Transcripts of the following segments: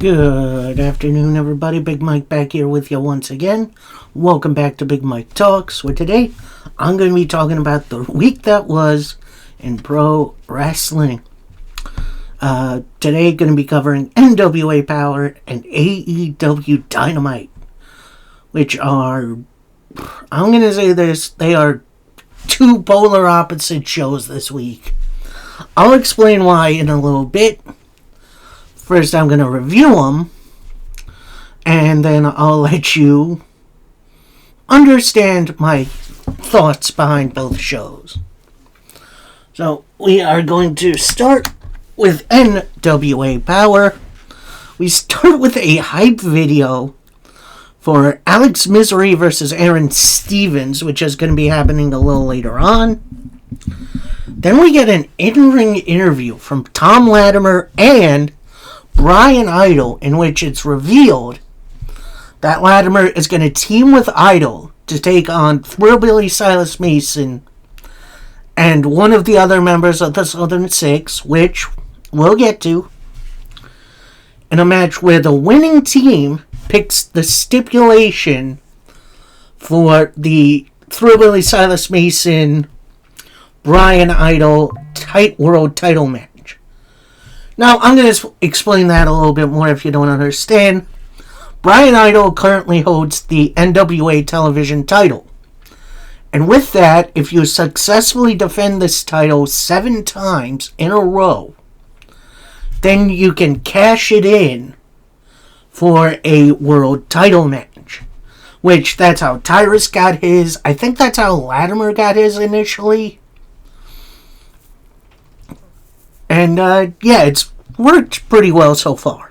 Good afternoon, everybody. Big Mike back here with you once again. Welcome back to Big Mike Talks, where today I'm going to be talking about the week that was in pro wrestling. Today, going to be covering NWA Power and AEW Dynamite, which are, I'm going to say this, they are two polar opposite shows this week. I'll explain why in a little bit. First, I'm going to review them, and then I'll let you understand my thoughts behind both shows. So, we are going to start with NWA Power. We start with a hype video for Alex Misery versus Aaron Stevens, which is going to be happening a little later on. Then we get an in-ring interview from Tom Latimer and Brian Idol, in which it's revealed that Latimer is going to team with Idol to take on Thrillbilly Silas Mason and one of the other members of the Southern Six, which we'll get to, in a match where the winning team picks the stipulation for the Thrillbilly Silas Mason Brian Idol world title match. Now, I'm going to explain that a little bit more if you don't understand. Brian Idol currently holds the NWA television title. And with that, if you successfully defend this title 7 times in a row, then you can cash it in for a world title match. Which, that's how Tyrus got his. I think that's how Latimer got his initially. And, yeah, it's worked pretty well so far.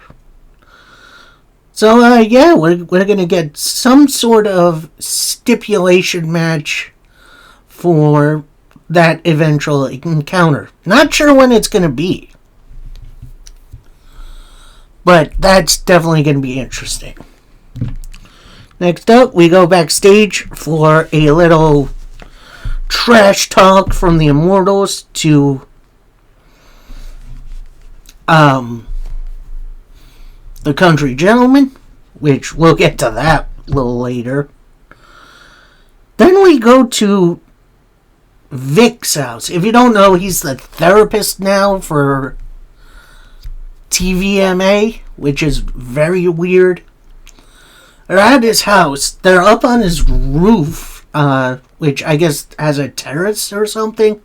So, yeah, we're going to get some sort of stipulation match for that eventual encounter. Not sure when it's going to be. But that's definitely going to be interesting. Next up, we go backstage for a little trash talk from the Immortals to the Country Gentleman, which we'll get to that a little later. Then we go to Vic's house. If you don't know, he's the therapist now for TVMA, which is very weird. They're at his house. They're up on his roof, which I guess has a terrace or something.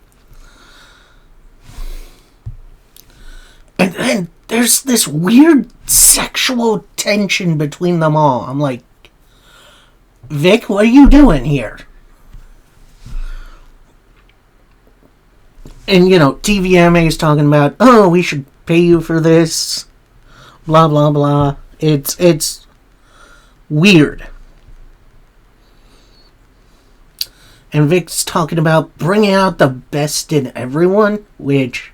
And then there's this weird sexual tension between them all. I'm like, Vic, what are you doing here? And, you know, TVMA is talking about, oh, we should pay you for this. Blah, blah, blah. It's weird. And Vic's talking about bringing out the best in everyone, which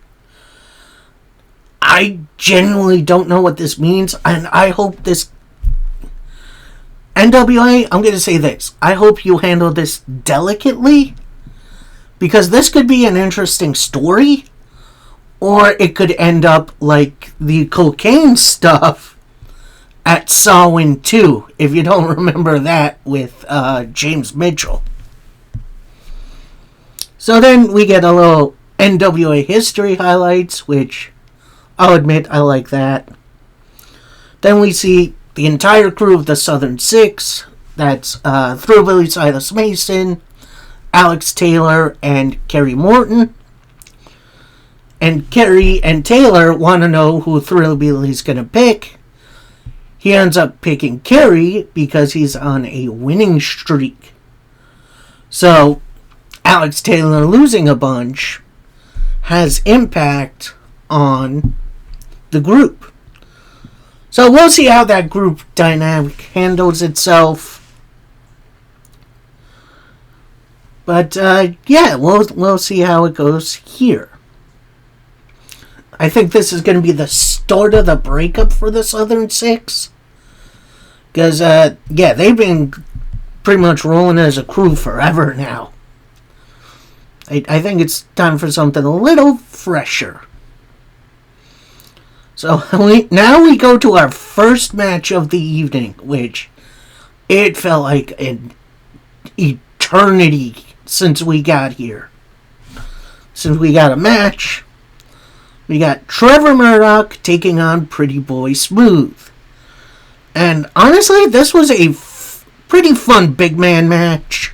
I genuinely don't know what this means, and I hope this NWA, I'm going to say this, I hope you handle this delicately, because this could be an interesting story, or it could end up like the cocaine stuff at Samhain 2, if you don't remember that with James Mitchell. So then we get a little NWA history highlights, which I'll admit I like that. Then we see the entire crew of the Southern Six. That's Thrillbilly Silas Mason, Alex Taylor, and Kerry Morton. And Kerry and Taylor want to know who Thrillbilly's going to pick. He ends up picking Kerry because he's on a winning streak. So, Alex Taylor losing a bunch has impact on the group. So we'll see how that group dynamic handles itself. But yeah, we'll see how it goes here. I think this is going to be the start of the breakup for the Southern Six. Because, yeah, they've been pretty much rolling as a crew forever now. I think it's time for something a little fresher. So now we go to our first match of the evening, which it felt like an eternity since we got here. Since we got a match, we got Trevor Murdoch taking on Pretty Boy Smooth. And honestly, this was a pretty fun big man match.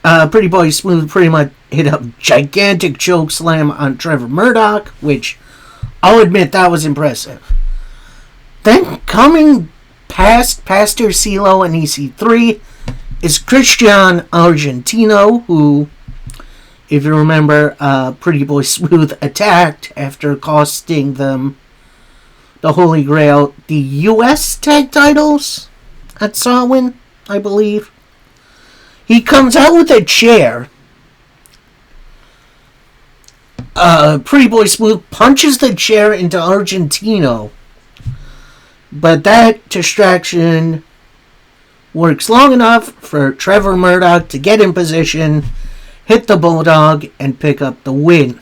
Pretty Boy Smooth pretty much hit a gigantic choke slam on Trevor Murdoch, which I'll admit that was impressive. Then coming past Pastor CeeLo and EC3 is Christian Argentino, who, if you remember, Pretty Boy Smooth attacked after costing them the Holy Grail, the US tag titles at Samhain, I believe. He comes out with a chair. Pretty Boy Smooth punches the chair into Argentino. But that distraction works long enough for Trevor Murdoch to get in position, hit the Bulldog, and pick up the win.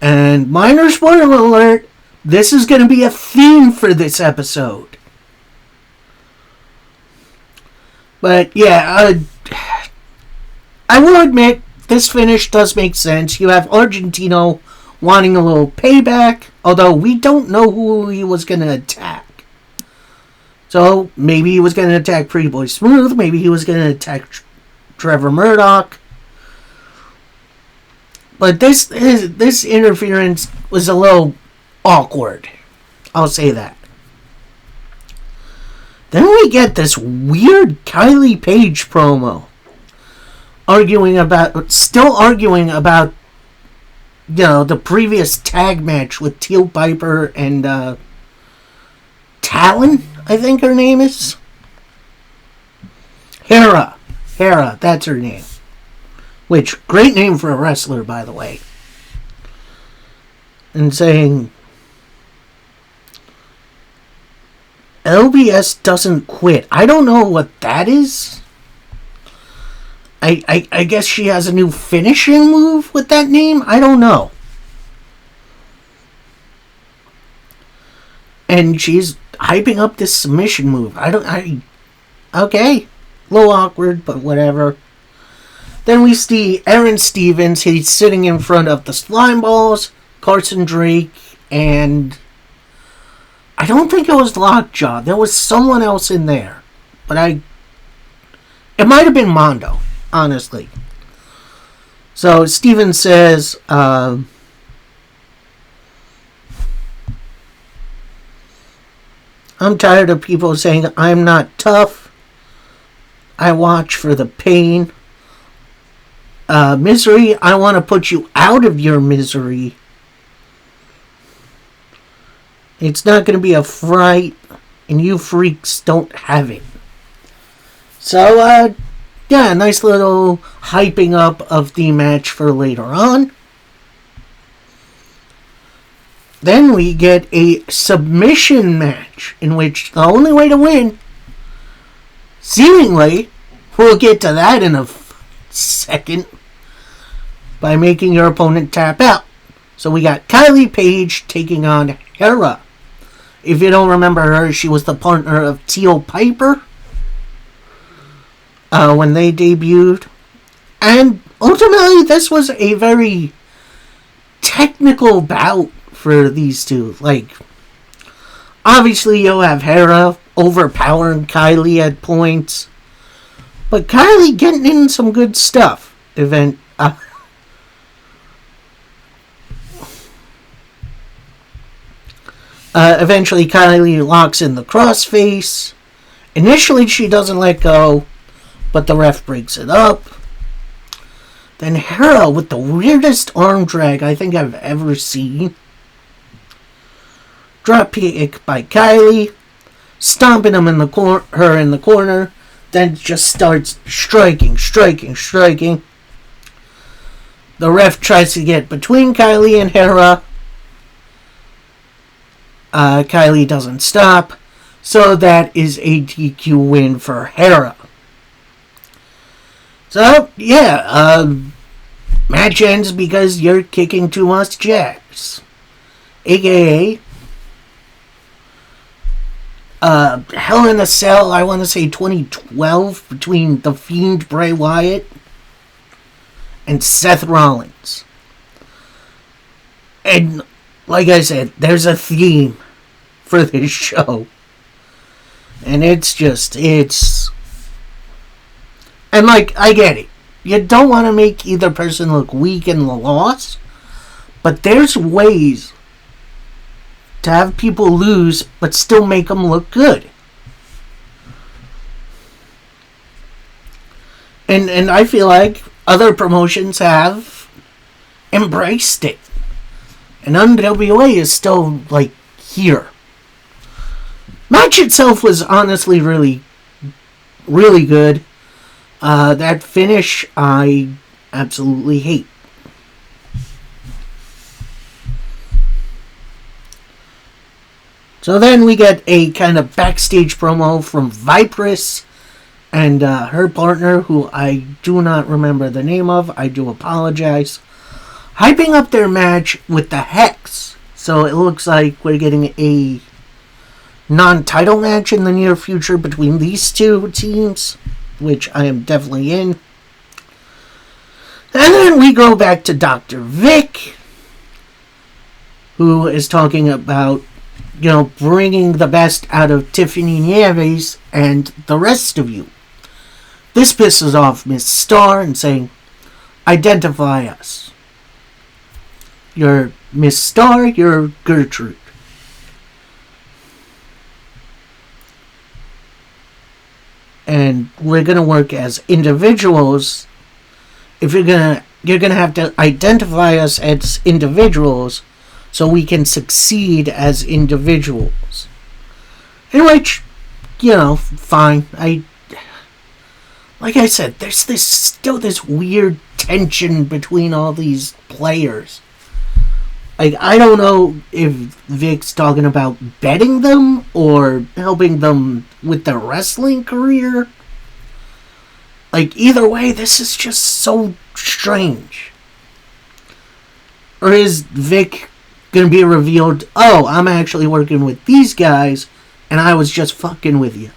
And minor spoiler alert, this is going to be a theme for this episode. But yeah, I will admit, this finish does make sense. You have Argentino wanting a little payback, although we don't know who he was going to attack. So maybe he was going to attack Pretty Boy Smooth, maybe he was going to attack Trevor Murdoch. But this interference was a little awkward. I'll say that. Then we get this weird Kylie Page promo. Still arguing about, the previous tag match with Teal Piper and Talon, I think her name is. Hera, that's her name. Which, great name for a wrestler, by the way. And saying, LBS doesn't quit. I don't know what that is. I guess she has a new finishing move with that name? I don't know. And she's hyping up this submission move. Okay. A little awkward, but whatever. Then we see Aaron Stevens. He's sitting in front of the Slime Balls, Carson Drake, and I don't think it was Lockjaw. There was someone else in there. But it might have been Mondo, honestly. So Stevens says, I'm tired of people saying I'm not tough. I watch for the pain. Misery, I want to put you out of your misery. It's not going to be a fright, and you freaks don't have it. So, yeah, nice little hyping up of the match for later on. Then we get a submission match, in which the only way to win, seemingly, we'll get to that in a second, by making your opponent tap out. So we got Kylie Page taking on Hera. If you don't remember her, she was the partner of Teal Piper when they debuted. And ultimately, this was a very technical bout for these two. Like, obviously, you'll have Hera overpowering Kylie at points. But Kylie getting in some good stuff. Eventually, Kylie locks in the crossface. Initially, she doesn't let go, but the ref breaks it up. Then Hera with the weirdest arm drag I think I've ever seen. Drop kick by Kylie, stomping her in the corner, then just starts striking. The ref tries to get between Kylie and Hera. Kylie doesn't stop, so that is a DQ win for Hera. So, yeah, match ends because you're kicking too much jacks. aka Hell in a Cell, I want to say 2012, between The Fiend Bray Wyatt and Seth Rollins. And like I said, there's a theme for this show. And and like, I get it. You don't want to make either person look weak in the loss, but there's ways to have people lose but still make them look good. And I feel like other promotions have embraced it. And NWA is still, like, here. Match itself was honestly really, really good. That finish I absolutely hate. So then we get a kind of backstage promo from Vipress and her partner, who I do not remember the name of. I do apologize. Hyping up their match with the Hex. So it looks like we're getting a non-title match in the near future between these two teams, which I am definitely in. And then we go back to Dr. Vic, who is talking about, bringing the best out of Tiffany Nieves and the rest of you. This pisses off Miss Starr and saying, identify us. You're Miss Starr, you're Gertrude. And we're gonna work as individuals. If you're gonna have to identify us as individuals so we can succeed as individuals. In which, fine. Like I said, there's still this weird tension between all these players. Like, I don't know if Vic's talking about betting them or helping them with their wrestling career. Like, either way, this is just so strange. Or is Vic gonna be revealed, oh, I'm actually working with these guys and I was just fucking with you?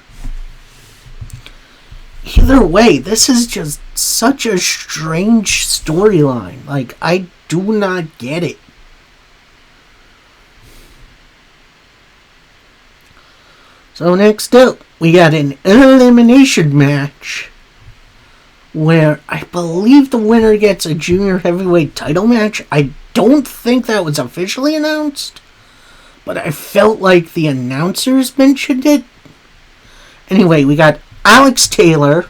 Either way, this is just such a strange storyline. Like, I do not get it. So next up, we got an elimination match where I believe the winner gets a junior heavyweight title match. I don't think that was officially announced, but I felt like the announcers mentioned it. Anyway, we got Alex Taylor,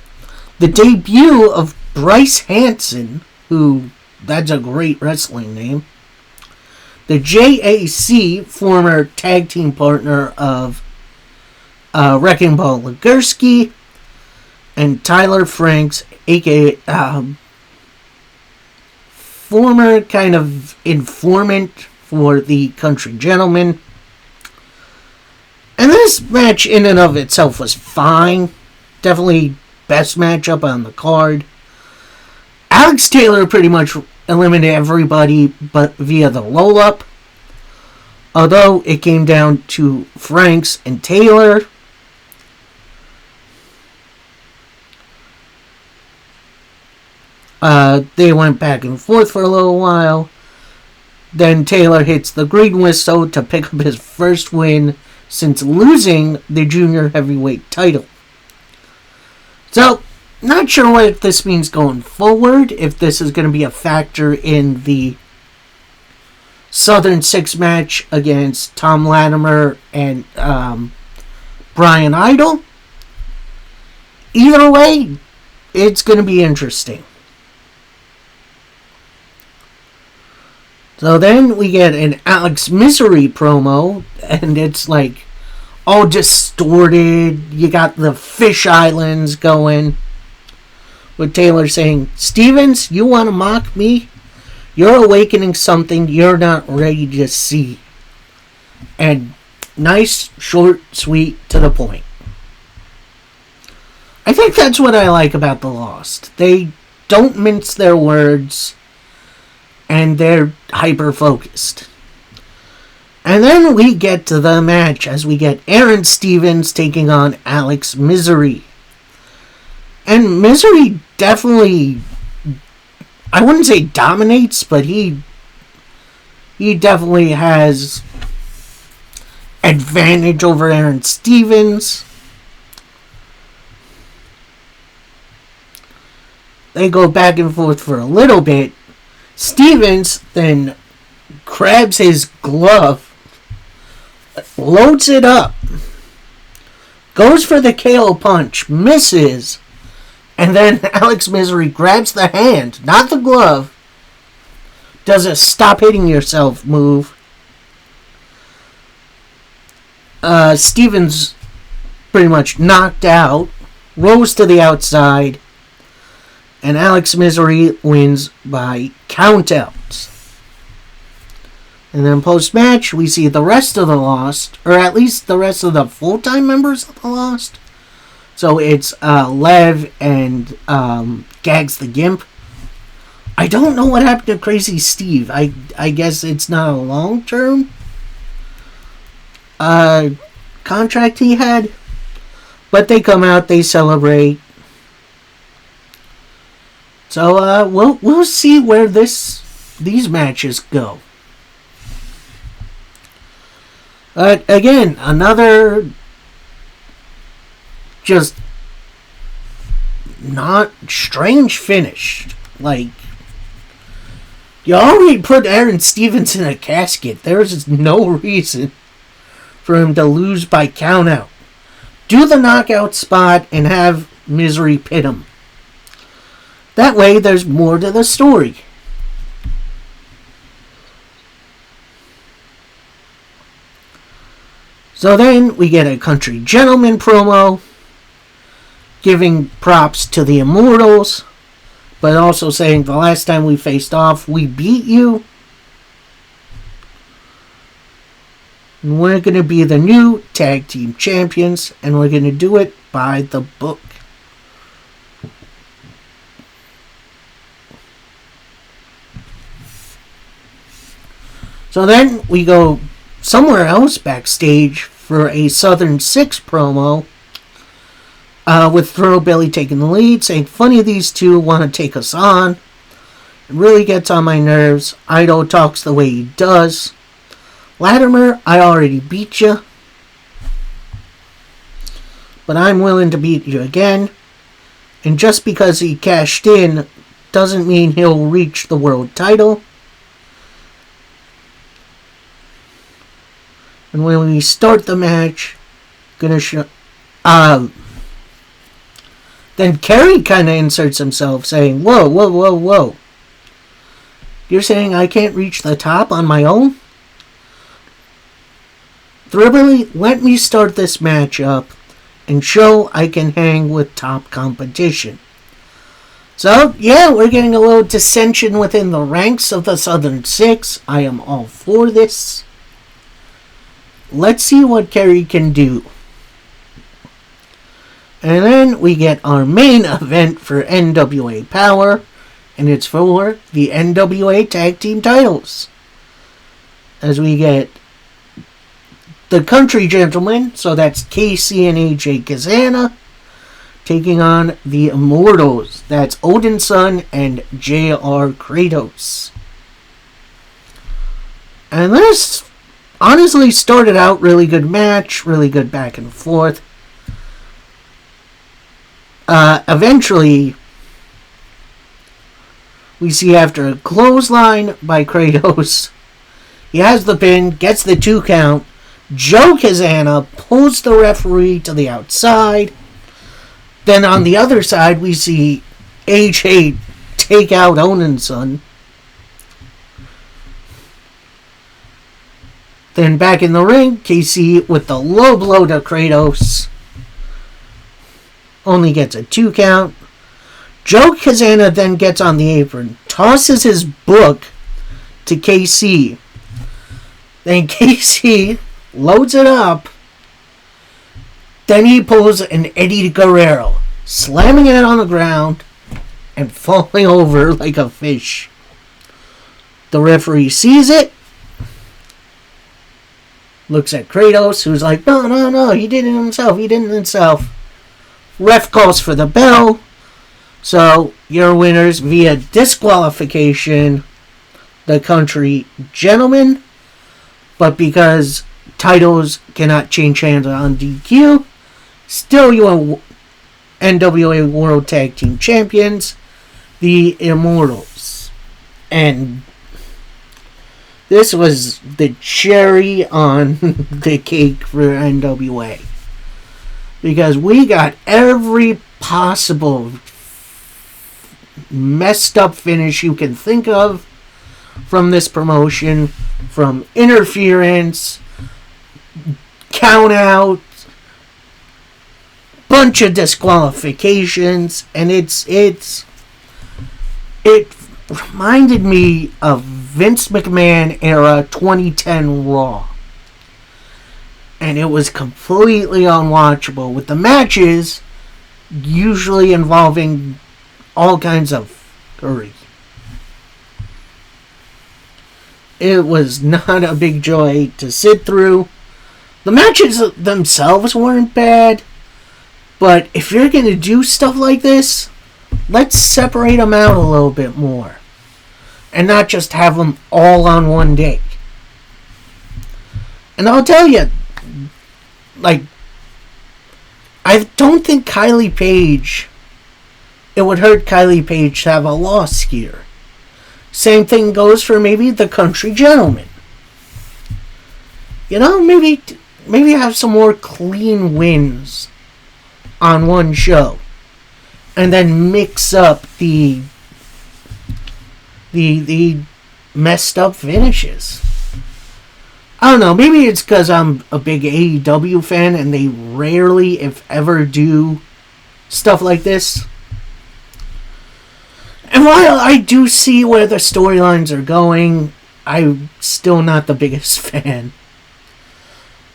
the debut of Bryce Hanson, who, that's a great wrestling name, the JAC, former tag team partner of Wrecking Ball Legursky, and Tyler Franks, aka former kind of informant for the Country Gentleman. And this match in and of itself was fine. Definitely best matchup on the card. Alex Taylor pretty much eliminated everybody but via the roll-up. Although it came down to Franks and Taylor. They went back and forth for a little while. Then Taylor hits the green whistle to pick up his first win since losing the junior heavyweight title. So, not sure what this means going forward, if this is going to be a factor in the Southern Six match against Tom Latimer and Brian Idol. Either way, it's going to be interesting. So then we get an Alex Misery promo, and it's like all distorted. You got the fish islands going, with Taylor saying, Stevens, you want to mock me? You're awakening something you're not ready to see. And nice, short, sweet, to the point. I think that's what I like about The Lost. They don't mince their words, and they're hyper-focused. And then we get to the match as we get Aaron Stevens taking on Alex Misery. And Misery definitely, I wouldn't say dominates, but he definitely has advantage over Aaron Stevens. They go back and forth for a little bit. Stevens then grabs his glove, loads it up, goes for the KO punch, misses, and then Alex Misery grabs the hand, not the glove, does a stop hitting yourself move. Stevens pretty much knocked out, rose to the outside, and Alex Misery wins by countouts. And then post-match, we see the rest of the Lost, or at least the rest of the full-time members of the Lost. So it's Lev and Gags the Gimp. I don't know what happened to Crazy Steve. I guess it's not a long-term contract he had. But they come out, they celebrate. So we'll see where these matches go. Again, another just not strange finish. Like, you already put Aaron Stevens in a casket. There's just no reason for him to lose by countout. Do the knockout spot and have Misery pit him. That way, there's more to the story. So then we get a Country Gentleman promo giving props to the Immortals, but also saying the last time we faced off, we beat you. And we're going to be the new tag team champions, and we're going to do it by the book. So then we go somewhere else backstage for a Southern Six promo with Throwbilly taking the lead, saying, funny these two want to take us on. It really gets on my nerves. Idol talks the way he does. Latimer, I already beat you, but I'm willing to beat you again. And just because he cashed in doesn't mean he'll reach the world title. And when we start the match, gonna show. Then Kerry kind of inserts himself, saying, "Whoa, whoa, whoa, whoa! You're saying I can't reach the top on my own? Thrillbilly, let me start this match up and show I can hang with top competition." So, yeah, we're getting a little dissension within the ranks of the Southern Six. I am all for this. Let's see what Kerry can do. And then we get our main event for NWA Power, and it's for the NWA Tag Team titles. As we get the Country Gentlemen, so that's KC and AJ Kazana, taking on the Immortals. That's Odinson and JR Kratos. And this honestly started out really good match, really good back and forth. Eventually, we see after a clothesline by Kratos, he has the pin, gets the 2 count. Joe Kazana pulls the referee to the outside. Then on the other side, we see AJ take out Odinson. Then back in the ring, KC with the low blow to Kratos. Only gets a 2 count. Joe Kazana then gets on the apron, tosses his book to KC. Then KC loads it up. Then he pulls an Eddie Guerrero, slamming it on the ground and falling over like a fish. The referee sees it. looks at Kratos, who's like, no, he did it himself. Ref calls for the bell. So, your winners via disqualification, the country gentlemen. But because titles cannot change hands on DQ, still you are NWA World Tag Team Champions, the Immortals. And this was the cherry on the cake for NWA. Because we got every possible messed up finish you can think of from this promotion, from interference, count out, bunch of disqualifications, and it reminded me of Vince McMahon era 2010 Raw. And it was completely unwatchable, with the matches usually involving all kinds of curry. It was not a big joy to sit through. The matches themselves weren't bad, but if you're going to do stuff like this, let's separate them out a little bit more. And not just have them all on one day. And I'll tell you, like, I don't think Kylie Paige, it would hurt Kylie Paige to have a loss here. Same thing goes for maybe the country gentleman. You know, maybe have some more clean wins on one show. And then mix up the messed up finishes. I don't know, maybe it's because I'm a big AEW fan and they rarely, if ever, do stuff like this. And while I do see where the storylines are going, I'm still not the biggest fan.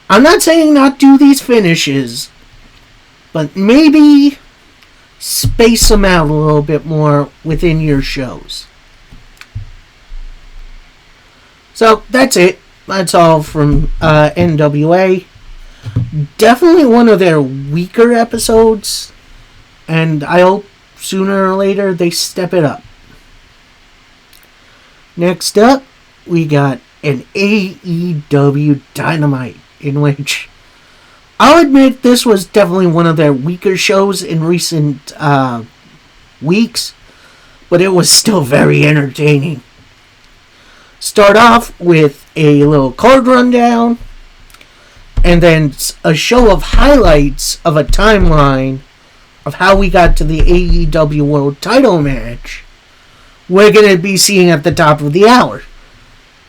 I'm not saying not do these finishes, but maybe space them out a little bit more within your shows. So, that's it. That's all from NWA. Definitely one of their weaker episodes, and I hope sooner or later they step it up. Next up, we got an AEW Dynamite, in which I'll admit this was definitely one of their weaker shows in recent weeks, but it was still very entertaining. Start off with a little card rundown, and then a show of highlights of a timeline of how we got to the AEW World Title match we're going to be seeing at the top of the hour.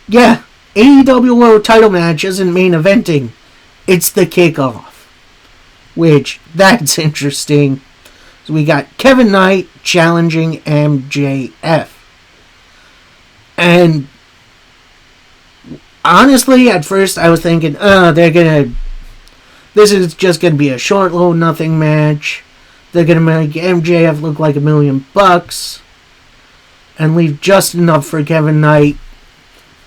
Yeah, AEW World Title match isn't main eventing, it's the kickoff. Which, that's interesting. So we got Kevin Knight challenging MJF. And honestly, at first I was thinking, this is just gonna be a short, low, nothing match. They're gonna make MJF look like $1 million and leave just enough for Kevin Knight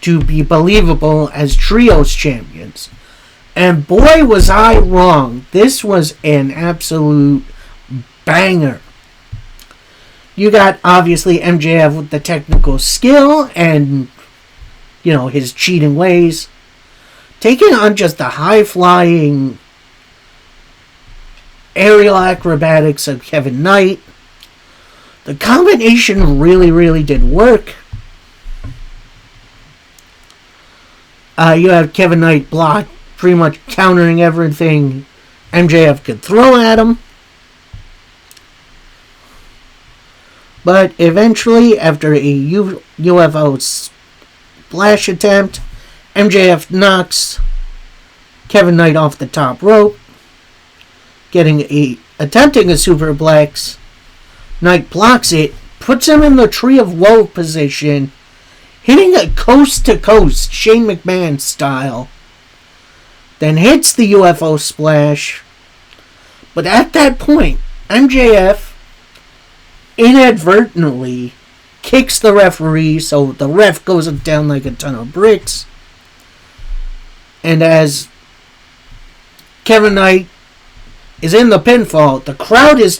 to be believable as trios champions. And boy, was I wrong. This was an absolute banger. You got, obviously, MJF with the technical skill and, you know, his cheating ways, taking on just the high-flying aerial acrobatics of Kevin Knight. The combination really, really did work. You have Kevin Knight block, pretty much countering everything MJF could throw at him. But eventually, after a UFO splash attempt, MJF knocks Kevin Knight off the top rope, attempting a superplex. Knight blocks it, puts him in the Tree of Woe position, hitting a coast-to-coast Shane McMahon style. Then hits the UFO splash. But at that point, MJF inadvertently kicks the referee, so the ref goes down like a ton of bricks. And as Kevin Knight is in the pinfall, the crowd is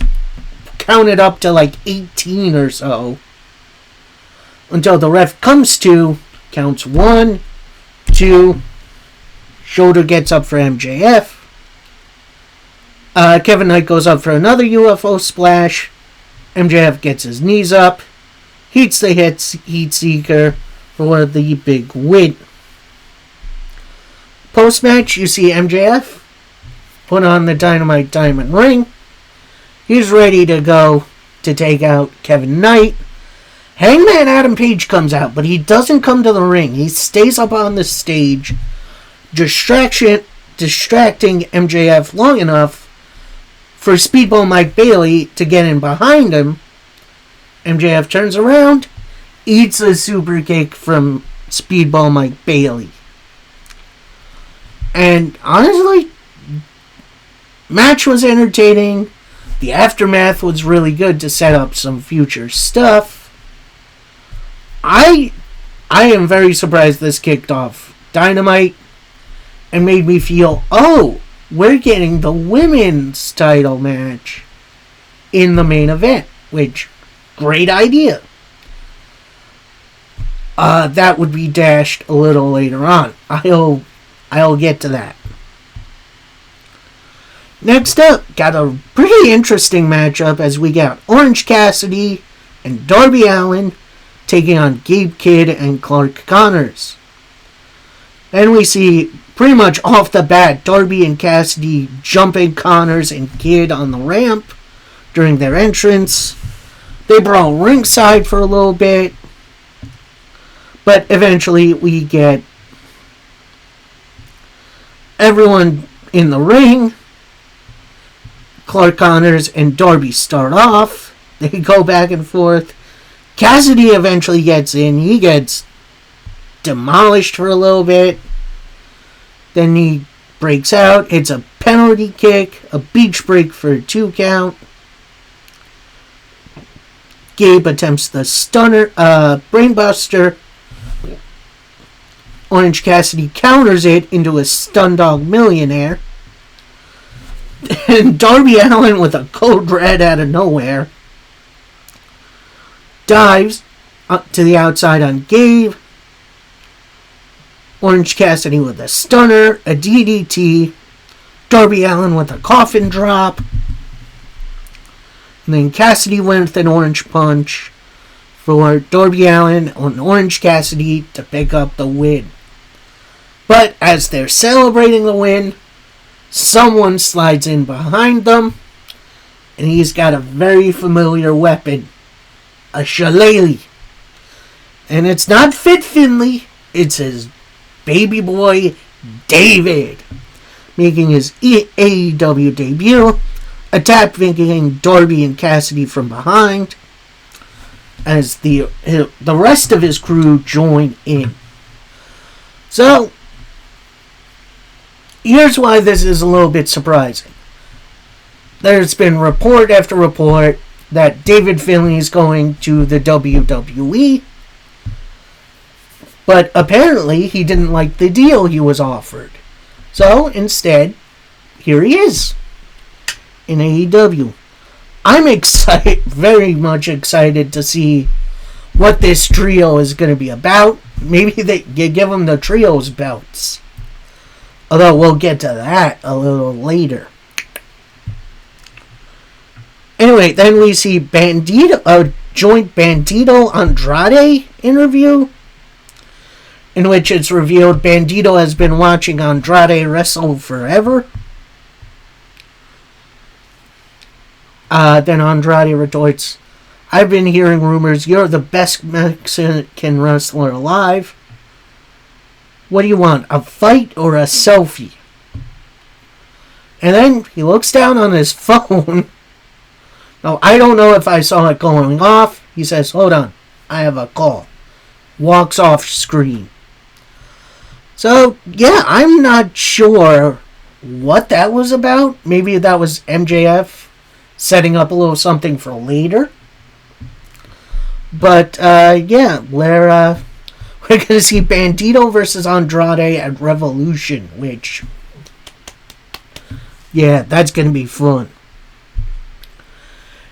counted up to like 18 or so. Until the ref comes to, counts 1, 2, shoulder gets up for MJF. Kevin Knight goes up for another UFO splash. MJF gets his knees up. Heats the Heat Seeker for the big win. Post-match, you see MJF put on the Dynamite Diamond Ring. He's ready to go to take out Kevin Knight. Hangman Adam Page comes out, but he doesn't come to the ring. He stays up on the stage, distracting MJF long enough for Speedball Mike Bailey to get in behind him. MJF turns around, eats a super kick from Speedball Mike Bailey. And honestly, match was entertaining. The aftermath was really good to set up some future stuff. I am very surprised this kicked off Dynamite and made me feel, oh, we're getting the women's title match in the main event, which, great idea. That would be dashed a little later on. I'll get to that. Next up, got a pretty interesting matchup as we got Orange Cassidy and Darby Allin taking on Gabe Kidd and Clark Connors. Then we see pretty much off the bat Darby and Cassidy jumping Connors and Kidd on the ramp during their entrance. They brawl ringside for a little bit, but eventually we get everyone in the ring. Clark Connors and Darby start off. They go back and forth. Cassidy eventually gets in. He gets demolished for a little bit. Then he breaks out. It's a penalty kick. A beach break for a 2 count. Gabe attempts the stunner, brainbuster. Orange Cassidy counters it into a stun dog millionaire. And Darby Allin with a code red out of nowhere dives up to the outside on Gabe. Orange Cassidy with a stunner, a DDT. Darby Allin with a coffin drop. And then Cassidy went with an orange punch for Darby Allin on Orange Cassidy to pick up the win. But as they're celebrating the win, someone slides in behind them, and he's got a very familiar weapon, a shillelagh. And it's not Fit Finlay, it's his baby boy, David, making his AEW debut, attacking Darby and Cassidy from behind, as the rest of his crew join in. So, here's why this is a little bit surprising. There's been report after report that David Finlay is going to the WWE, but apparently he didn't like the deal he was offered. So instead, here he is in AEW. I'm excited, very much excited to see what this trio is going to be about. Maybe they give them the trios belts. Although we'll get to that a little later. Anyway, then we see a joint Bandito Andrade interview, in which it's revealed Bandito has been watching Andrade wrestle forever. Then Andrade retorts, "I've been hearing rumors you're the best Mexican wrestler alive. What do you want, a fight or a selfie?" And then he looks down on his phone. Now, I don't know if I saw it going off. He says, "Hold on, I have a call." Walks off screen. So, yeah, I'm not sure what that was about. Maybe that was MJF setting up a little something for later. But, yeah, we're we're going to see Bandito versus Andrade at Revolution, which, yeah, that's going to be fun.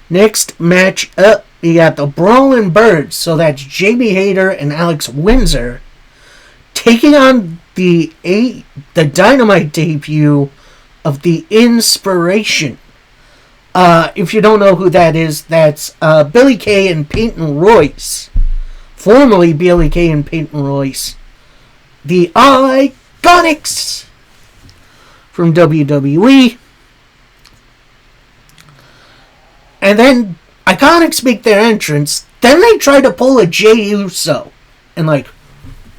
Next match up, we got the Brawling Birds. So that's Jamie Hayter and Alex Windsor taking on the Dynamite debut of the Inspiration. If you don't know who that is, that's Billy Kay and Peyton Royce. Formerly Billy Kay and Peyton Royce. The Iconics from WWE. And then Iconics make their entrance. Then they try to pull a Jey Uso and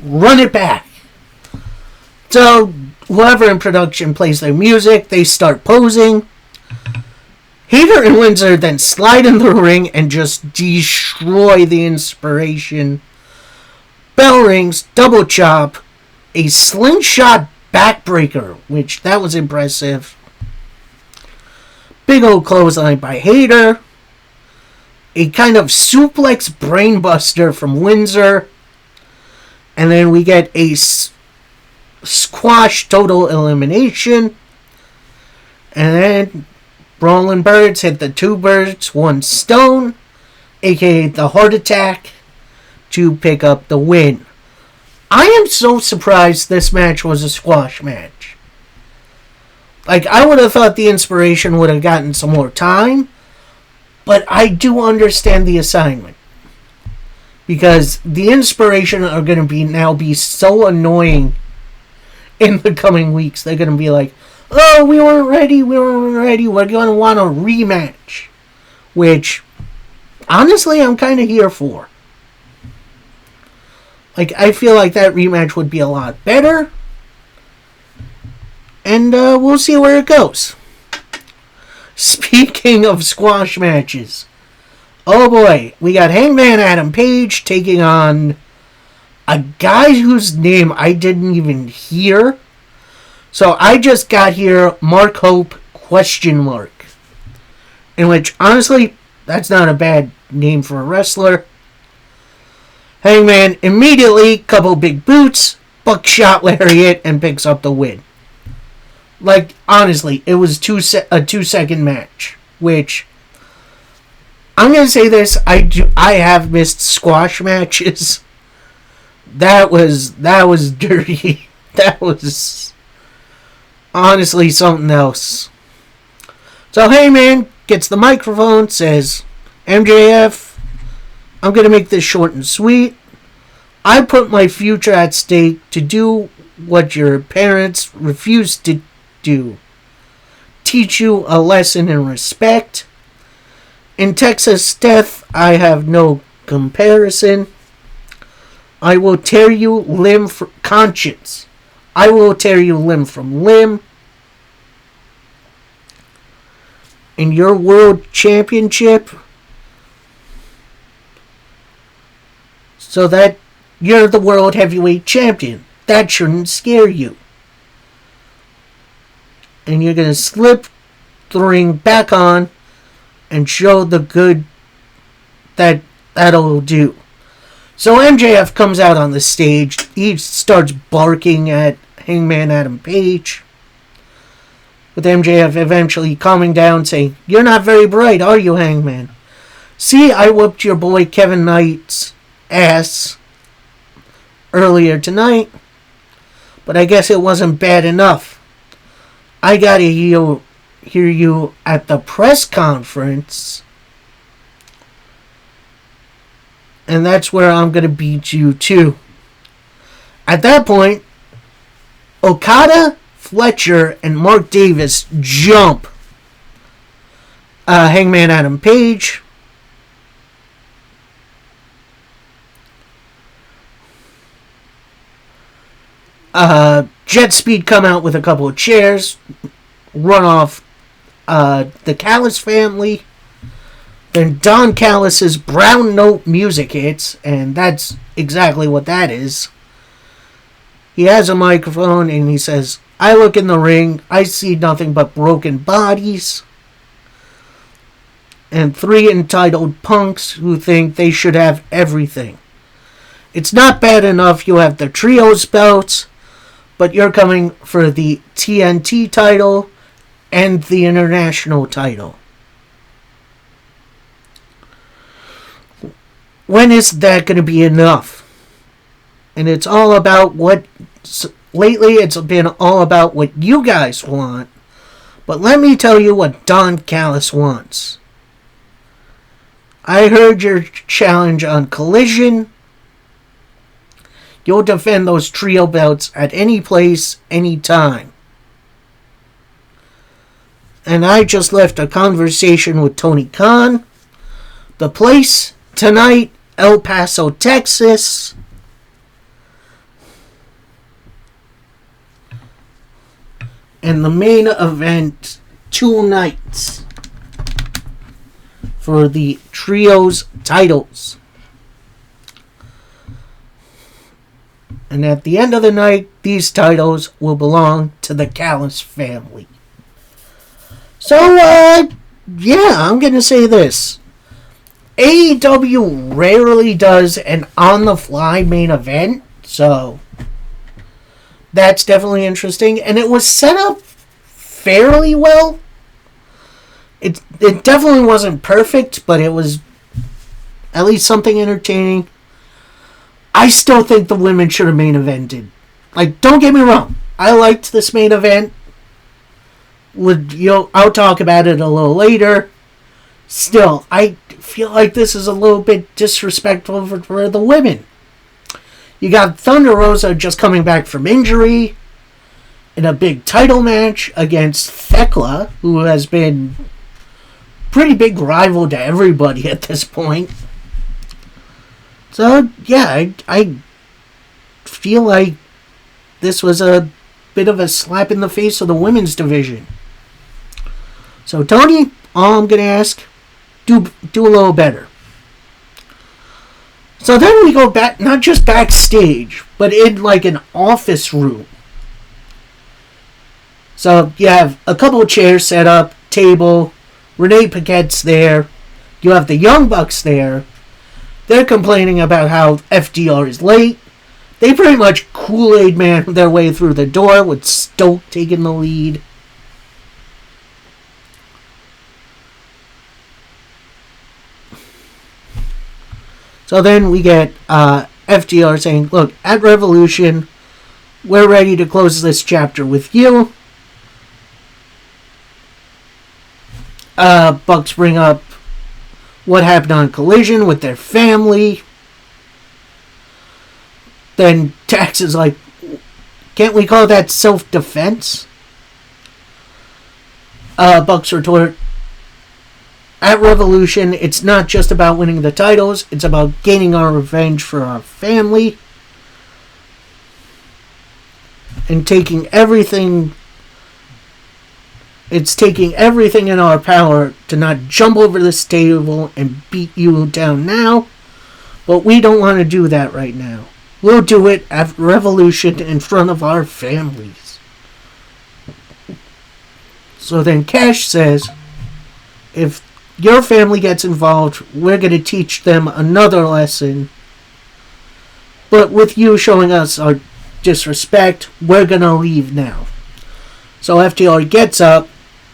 run it back. So whoever in production plays their music, they start posing. Hayter and Windsor then slide in the ring and just destroy the Inspiration. Bell rings, double chop, a slingshot backbreaker, which that was impressive. Big old clothesline by Hayter. A kind of suplex brainbuster from Windsor. And then we get a squash total elimination. And then Brawling Birds hit the 2 birds, 1 stone, aka the heart attack, to pick up the win. I am so surprised this match was a squash match. I would have thought the Inspiration would have gotten some more time, but I do understand the assignment. Because the Inspiration are going to be so annoying in the coming weeks. They're going to be like, oh, we weren't ready, we're going to want a rematch. Which, honestly, I'm kind of here for. I feel like that rematch would be a lot better. And we'll see where it goes. Speaking of squash matches. Oh boy, we got Hangman Adam Page taking on a guy whose name I didn't even hear. So I just got here, Mark Hope, ? In which, honestly, that's not a bad name for a wrestler. Hangman immediately, couple big boots, buckshot lariat, and picks up the win. Honestly, it was a 2-second match. Which, I'm going to say this, I have missed squash matches. That was dirty. That was honestly something else. So Hangman gets the microphone, says, MJF, I'm going to make this short and sweet. I put my future at stake to do what your parents refused to do. Teach you a lesson in respect. In Texas death, I have no comparison. I will tear you limb from conscience. I will tear you limb from limb. In your world championship, so that you're the world heavyweight champion. That shouldn't scare you. And you're going to slip the ring back on and show the good that'll do. So MJF comes out on the stage. He starts barking at Hangman Adam Page. With MJF eventually calming down, saying, you're not very bright, are you, Hangman? See, I whooped your boy Kevin Knight's ass earlier tonight, but I guess it wasn't bad enough. I gotta hear you at the press conference, and that's where I'm gonna beat you too. At that point, Okada, Fletcher, and Mark Davis jump Hangman Adam Page. Jet Speed come out with a couple of chairs, run off the Callis family. Then Don Callis' Brown Note music hits, and that's exactly what that is. He has a microphone and he says, I look in the ring, I see nothing but broken bodies and 3 entitled punks who think they should have everything. It's not bad enough you have the trios belts, but you're coming for the TNT title and the international title. When is that going to be enough? And it's all about what... Lately, it's been all about what you guys want. But let me tell you what Don Callis wants. I heard your challenge on Collision. You'll defend those trio belts at any place, any time. And I just left a conversation with Tony Khan. The place tonight, El Paso, Texas. And the main event, 2 nights for the trios titles. And at the end of the night, these titles will belong to the Callis family. So, yeah, I'm going to say this. AEW rarely does an on-the-fly main event, so that's definitely interesting. And it was set up fairly well. It definitely wasn't perfect, but it was at least something entertaining. I still think the women should have main evented. Like, don't get me wrong. I liked this main event. I'll talk about it a little later. Still, I feel like this is a little bit disrespectful for the women. You got Thunder Rosa just coming back from injury in a big title match against Thekla, who has been pretty big rival to everybody at this point. So, yeah, I feel like this was a bit of a slap in the face of the women's division. So, Tony, all I'm going to ask, do a little better. So then we go back, not just backstage, but in like an office room. So you have a couple of chairs set up, table, Renee Paquette's there, you have the Young Bucks there. They're complaining about how FDR is late. They pretty much Kool-Aid man their way through the door with Stoke taking the lead. So then we get FDR saying, look, at Revolution, we're ready to close this chapter with you. Bucks bring up what happened on Collision with their family. Then Dax is like, can't we call that self-defense? Bucks retort, at Revolution, it's not just about winning the titles, it's about gaining our revenge for our family. And taking everything... It's taking everything in our power to not jump over this table and beat you down now. But we don't want to do that right now. We'll do it at Revolution in front of our families. So then Cash says, if your family gets involved, we're going to teach them another lesson. But with you showing us our disrespect, we're going to leave now. So FTR gets up.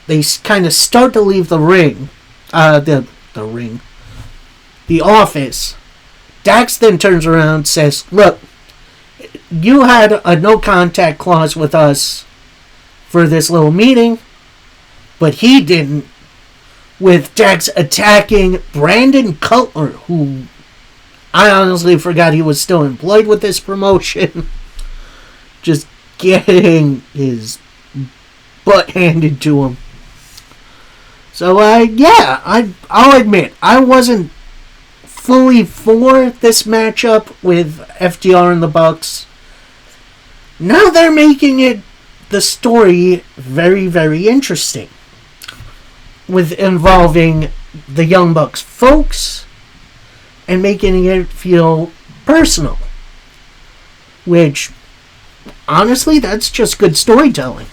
They kind of start to leave the ring. The ring. The office. Dax then turns around and says, look, you had a no contact clause with us for this little meeting, but he didn't. With Dax attacking Brandon Cutler, who I honestly forgot he was still employed with this promotion. Just getting his butt handed to him. So, I'll admit, I wasn't fully for this matchup with FTR and the Bucks. Now they're making it, the story, very, very interesting. With involving the Young Bucks folks and making it feel personal. Which, honestly, that's just good storytelling.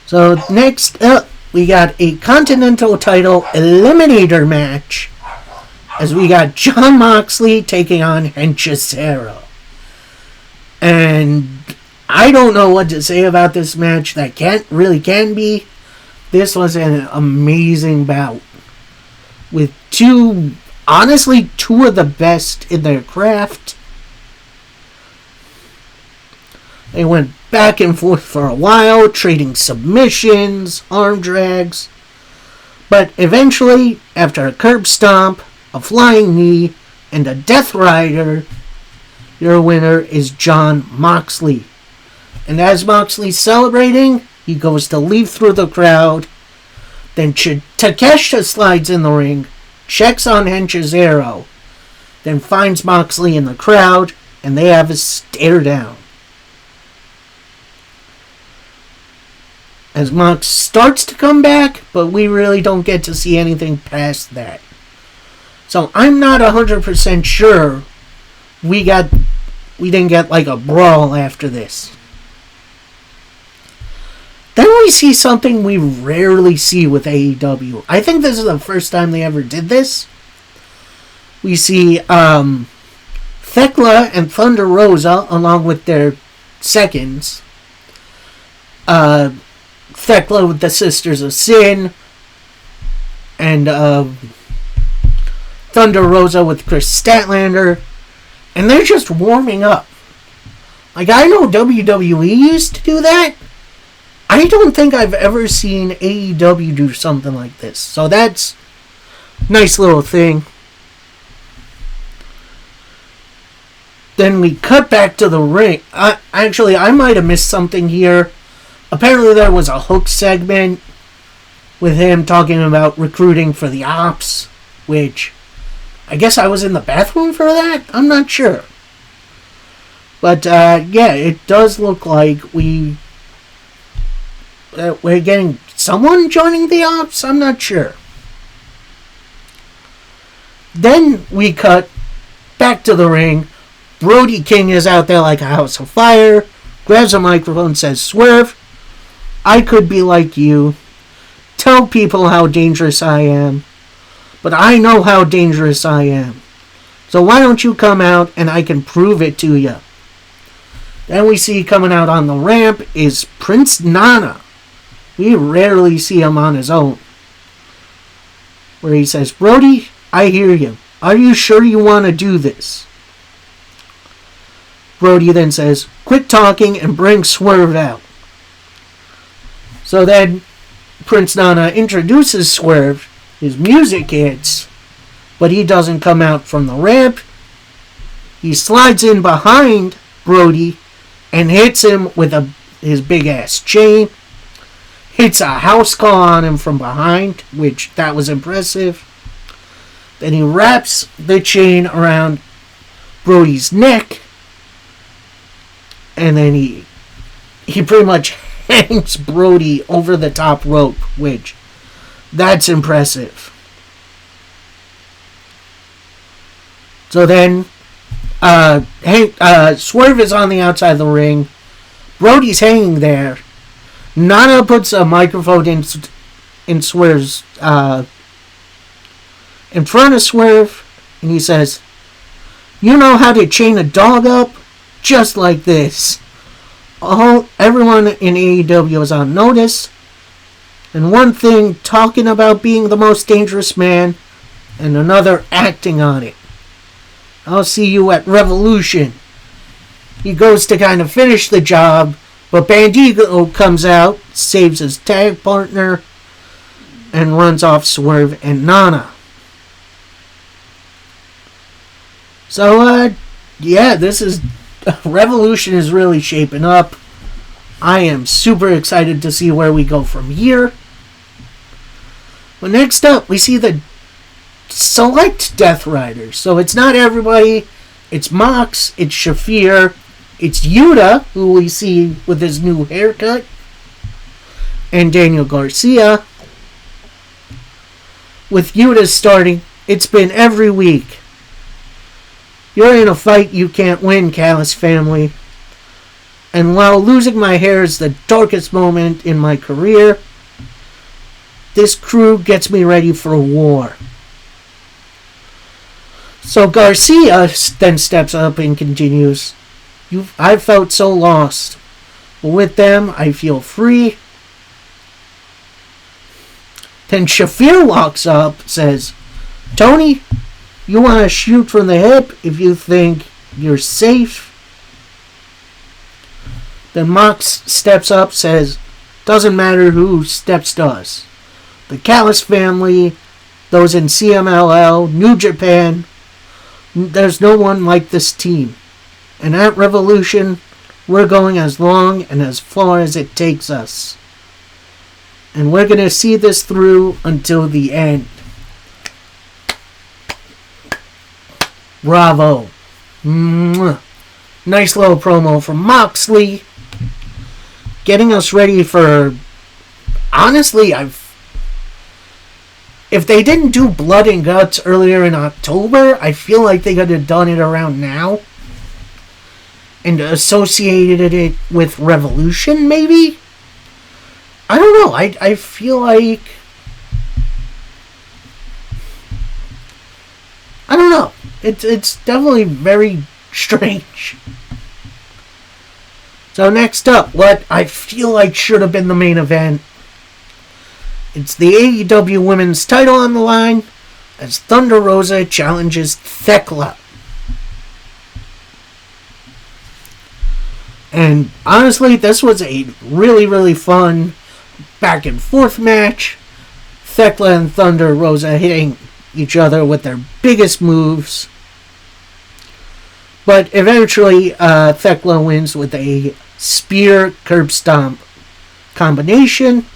So next up, we got a Continental title Eliminator match as we got Jon Moxley taking on Hechicero. And I don't know what to say about this match. That can be. This was an amazing bout with honestly, two of the best in their craft. They went back and forth for a while, trading submissions, arm drags. But eventually, after a curb stomp, a flying knee, and a Death Rider, your winner is Jon Moxley. And as Moxley's celebrating, he goes to leave through the crowd. Then Takeshita slides in the ring, checks on Hechicero, then finds Moxley in the crowd, and they have a stare down. As Mox starts to come back, but we really don't get to see anything past that. So I'm not 100% sure we didn't get like a brawl after this. Then we see something we rarely see with AEW. I think this is the first time they ever did this. We see Thekla and Thunder Rosa along with their seconds. Thekla with the Sisters of Sin. And Thunder Rosa with Chris Statlander. And they're just warming up. Like, I know WWE used to do that. I don't think I've ever seen AEW do something like this. So that's a nice little thing. Then we cut back to the ring. Actually, I might have missed something here. Apparently there was a Hook segment with him talking about recruiting for the Ops, which I guess I was in the bathroom for that? I'm not sure. But yeah, it does look like we're getting someone joining the Ops? I'm not sure. Then we cut back to the ring. Brody King is out there like a house of fire. Grabs a microphone, says, "Swerve, I could be like you. Tell people how dangerous I am. But I know how dangerous I am. So why don't you come out and I can prove it to you?" Then we see coming out on the ramp is Prince Nana. We rarely see him on his own. Where he says, "Brody, I hear you. Are you sure you want to do this?" Brody then says, "Quit talking and bring Swerve out." So then Prince Nana introduces Swerve. His music hits, but he doesn't come out from the ramp. He slides in behind Brody and hits him with his big ass chain. Hits a house call on him from behind, which that was impressive. Then he wraps the chain around Brody's neck, and then he pretty much hangs Brody over the top rope, which that's impressive. So then Swerve is on the outside of the ring. Brody's hanging there. Nana puts a microphone in Swerve's in front of Swerve, and he says, "You know how to chain a dog up? Just like this." Everyone in AEW is on notice. And one thing talking about being the most dangerous man, and another acting on it. "I'll see you at Revolution." He goes to kind of finish the job, but Bandido comes out, saves his tag partner, and runs off Swerve and Nana. So, yeah, Revolution is really shaping up. I am super excited to see where we go from here. But next up, we see the select Death Riders. So it's not everybody. It's Mox, it's Shafir, it's Yuta, who we see with his new haircut, and Daniel Garcia. With Yuta starting, it's been every week. "You're in a fight you can't win, Callis family. And while losing my hair is the darkest moment in my career, This crew gets me ready for war. So Garcia then steps up and continues, I felt so lost. But with them, I feel free. Then Shafir walks up, says, Tony, you want to shoot from the hip if you think you're safe? Then Mox steps up, says, doesn't matter who steps to us. The Callis family, those in CMLL, New Japan, there's no one like this team. And at Revolution, we're going as long and as far as it takes us. And we're going to see this through until the end. Bravo. Mwah. Nice little promo from Moxley. Getting us ready for... Honestly, if they didn't do Blood and Guts earlier in October, I feel like they could have done it around now. And associated it with Revolution, maybe? I don't know. I feel like... I don't know. It's definitely very strange. So next up, what I feel like should have been the main event. It's the AEW Women's title on the line as Thunder Rosa challenges Thekla. And honestly, this was a really, really fun back and forth match. Thekla and Thunder Rosa hitting each other with their biggest moves. But eventually, Thekla wins with a spear curb stomp combination.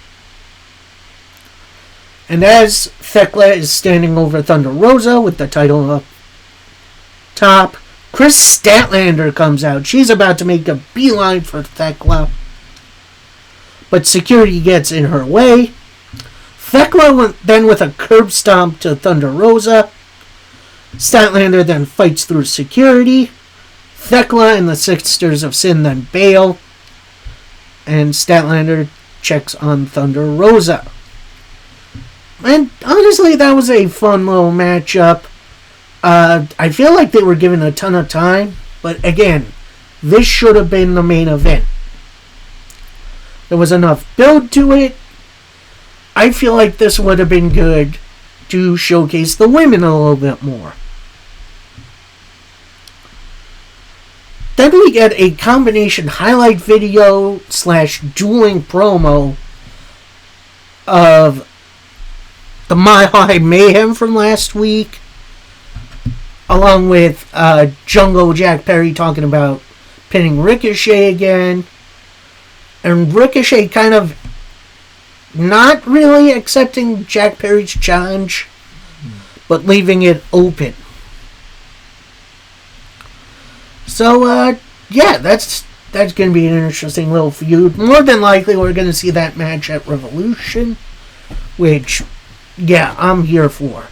And as Thekla is standing over Thunder Rosa with the title up top, Chris Statlander comes out. She's about to make a beeline for Thekla, but security gets in her way. Thekla went then with a curb stomp to Thunder Rosa. Statlander then fights through security. Thekla and the Sisters of Sin then bail. And Statlander checks on Thunder Rosa. And honestly, that was a fun little matchup. I feel like they were given a ton of time. But again, this should have been the main event. There was enough build to it. I feel like this would have been good to showcase the women a little bit more. Then we get a combination highlight video / dueling promo of the Mile High Mayhem from last week, along with Jungle Jack Perry talking about pinning Ricochet again, and Ricochet kind of not really accepting Jack Perry's challenge, but leaving it open. So, yeah, that's going to be an interesting little feud. More than likely, we're going to see that match at Revolution, which, yeah, I'm here for.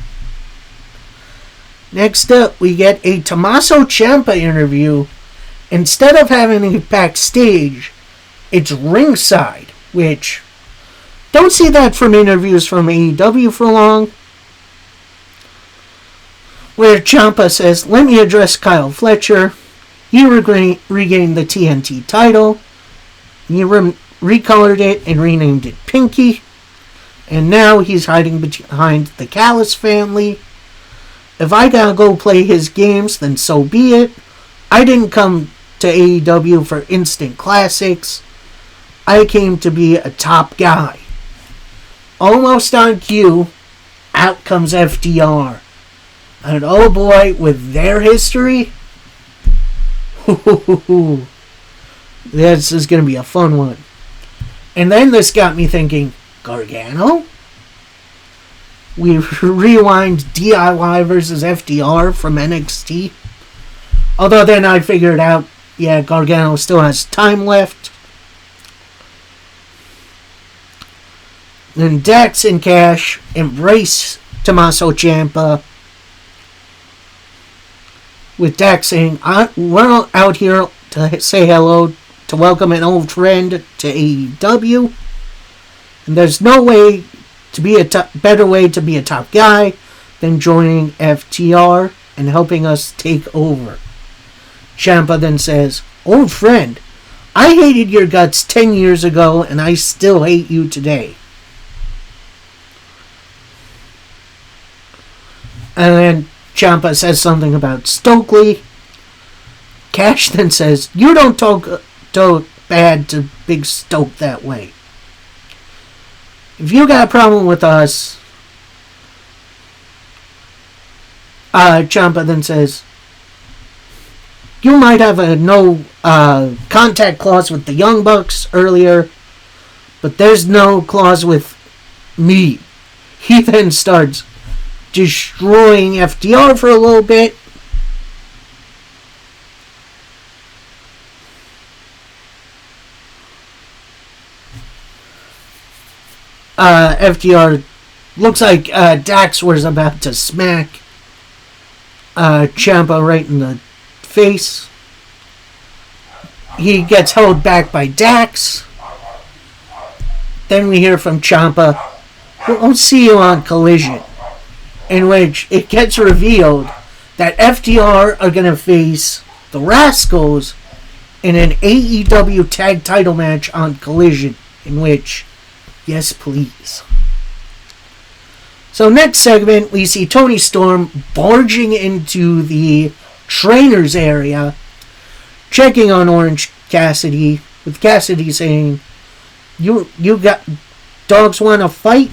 Next up, we get a Tommaso Ciampa interview. Instead of having it backstage, it's ringside, which don't see that from interviews from AEW for long. Where Ciampa says, let me address Kyle Fletcher. He regained the TNT title. He recolored it and renamed it Pinky. And now he's hiding behind the Callis family. If I gotta go play his games, then so be it. I didn't come to AEW for instant classics. I came to be a top guy. Almost on cue, out comes FTR. And oh boy, with their history, this is going to be a fun one. And then this got me thinking, Gargano? We rewind DIY versus FTR from NXT. Although then I figured out, yeah, Gargano still has time left. Then Dax and Cash embrace Tommaso Ciampa, with Dax saying, we're out here to say hello, to welcome an old friend to AEW. And there's no way better way to be a top guy than joining FTR and helping us take over. Ciampa then says, "Old friend, I hated your guts 10 years ago and I still hate you today." And then Ciampa says something about Stokely. Cash then says, "You don't talk bad to Big Stoke that way. If you got a problem with us..." Ciampa then says, "You might have a no contact clause with the Young Bucks earlier, but there's no clause with me." He then starts destroying FTR for a little bit. FTR looks like Dax was about to smack Ciampa right in the face. He gets held back by Dax. Then we hear from Ciampa, "We'll see you on Collision," in which it gets revealed that FTR are going to face the Rascals in an AEW tag title match on Collision, in which, yes please. So next segment, we see Toni Storm barging into the trainers area, checking on Orange Cassidy, with Cassidy saying, You got dogs want to fight?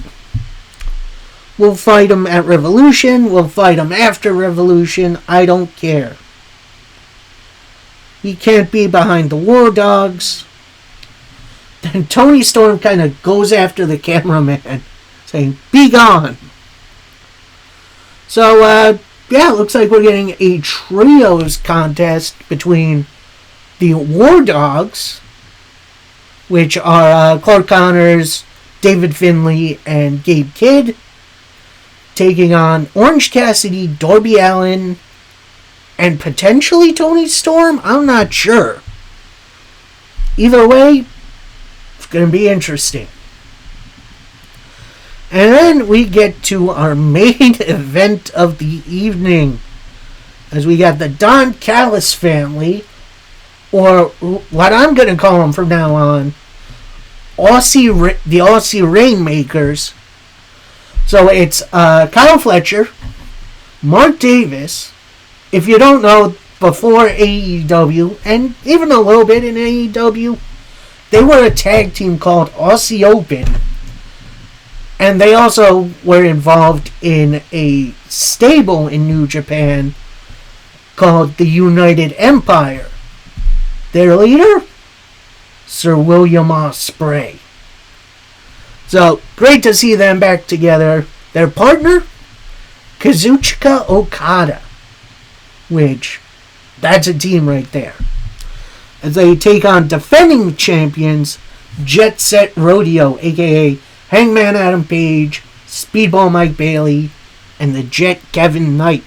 We'll fight them at Revolution. We'll fight them after Revolution. I don't care. He can't be behind the War Dogs. Then Toni Storm kind of goes after the cameraman, saying, "Be gone." So, yeah, it looks like we're getting a trios contest between the War Dogs, which are Clark Connors, David Finlay, and Gabe Kidd, taking on Orange Cassidy, Darby Allin, and potentially Toni Storm? I'm not sure. Either way, it's going to be interesting. And then we get to our main event of the evening, as we got the Don Callis family, or what I'm going to call them from now on, the Aussie Rainmakers. So it's Kyle Fletcher, Mark Davis. If you don't know, before AEW, and even a little bit in AEW, they were a tag team called Aussie Open. And they also were involved in a stable in New Japan called the United Empire. Their leader? Sir William Ospreay. So, great to see them back together. Their partner? Kazuchika Okada. Which, that's a team right there. As they take on defending champions, Jet Set Rodeo, a.k.a. Hangman Adam Page, Speedball Mike Bailey, and the Jet Kevin Knight.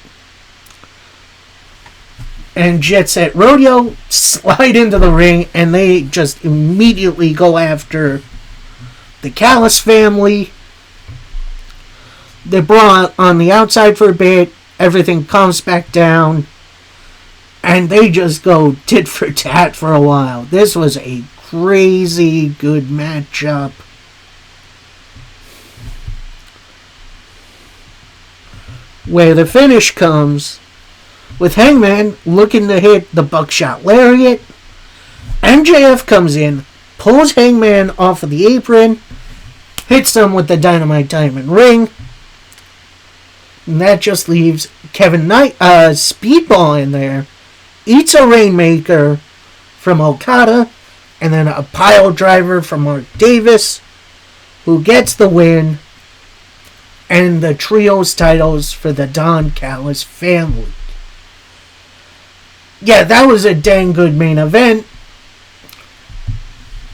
And Jet Set Rodeo slide into the ring, and they just immediately go after the Callis family. They're brought on the outside for a bit. Everything calms back down. And they just go tit for tat for a while. This was a crazy good matchup. Where the finish comes with Hangman looking to hit the Buckshot Lariat. MJF comes in, pulls Hangman off of the apron, hits him with the Dynamite Diamond Ring. And that just leaves Kevin Knight, Speedball in there. Eats a Rainmaker from Okada, and then a pile driver from Mark Davis, who gets the win, and the trios titles for the Don Callis family. Yeah, that was a dang good main event.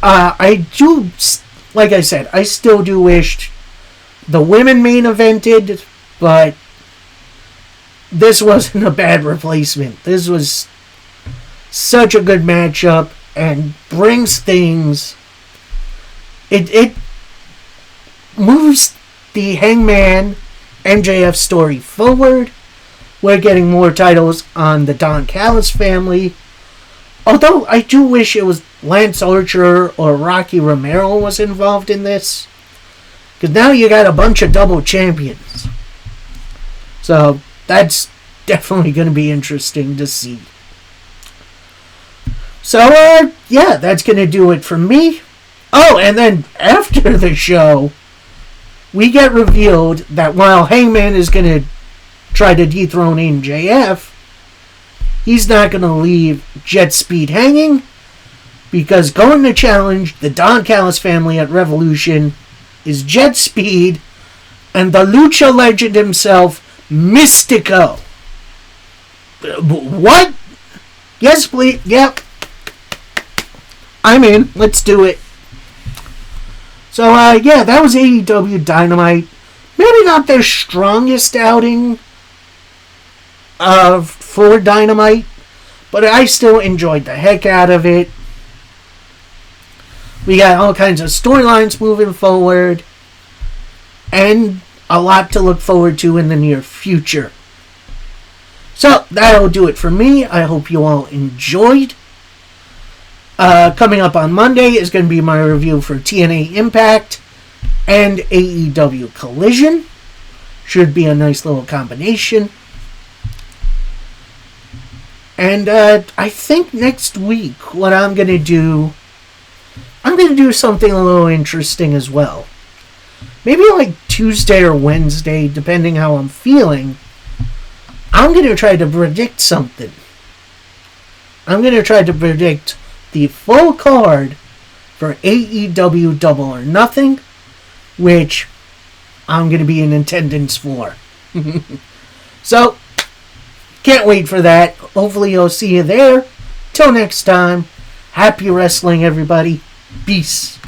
I do, like I said, I still do wish the women main evented, but this wasn't a bad replacement. This was such a good matchup and brings things. It moves the Hangman MJF story forward. We're getting more titles on the Don Callis family. Although I do wish it was Lance Archer or Rocky Romero was involved in this. Because now you got a bunch of double champions. So that's definitely going to be interesting to see. So, yeah, that's going to do it for me. Oh, and then after the show, we get revealed that while Hangman is going to try to dethrone MJF, he's not going to leave Jet Speed hanging, because going to challenge the Don Callis family at Revolution is Jet Speed and the Lucha legend himself, Mystico. What? Yes, please. Yep. I'm in. Let's do it. So, yeah, that was AEW Dynamite. Maybe not their strongest outing for Dynamite, but I still enjoyed the heck out of it. We got all kinds of storylines moving forward, and a lot to look forward to in the near future. So, that'll do it for me. I hope you all enjoyed. Coming up on Monday is going to be my review for TNA Impact and AEW Collision. Should be a nice little combination. And I think next week what I'm going to do something a little interesting as well. Maybe like Tuesday or Wednesday, depending how I'm feeling. I'm going to try to predict something. I'm going to try to predict the full card for AEW Double or Nothing, which I'm going to be in attendance for. So, can't wait for that. Hopefully I'll see you there. Till next time, happy wrestling, everybody. Peace.